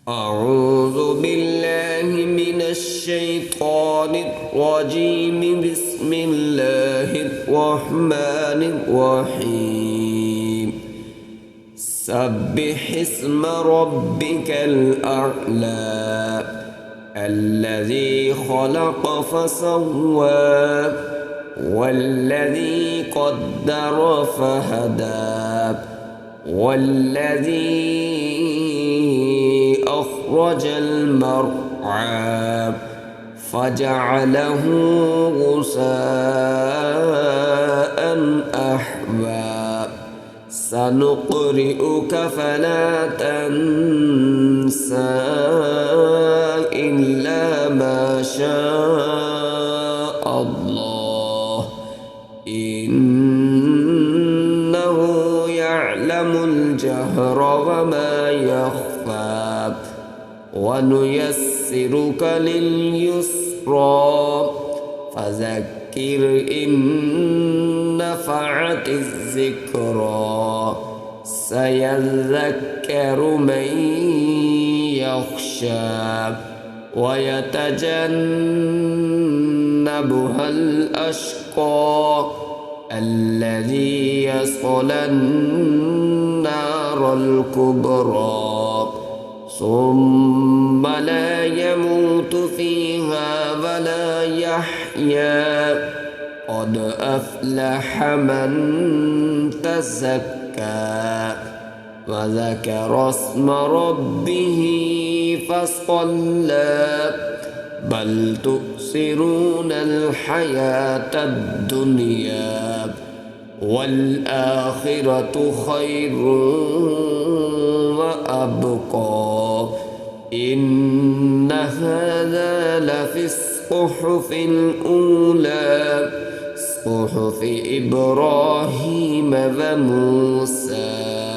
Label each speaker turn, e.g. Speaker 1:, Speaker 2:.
Speaker 1: أعوذ بالله من الشيطان الرجيم. بسم الله الرحمن الرحيم. سبح اسم ربك الأعلى الذي خلق فسوى والذي قدر فهدى والذي أخرج المرعى فجعله غثاء أحوى سنقرئك فلا تنسى إلا ما شاء الله إنه يعلم الجهر وما يخفى ونيسرك لليسرى فذكر إن نفعت الذكرى سيذكر من يخشى ويتجنبها الأشقى الذي يصلى النار الكبرى ثم لا يموت فيها ولا يحيا قد أفلح من تزكى وذكر اسم ربه فصلى بل تؤثرون الحياة الدنيا والآخرة خير وأبقى إن هذا لفي الصحف الأولى صحف إبراهيم وموسى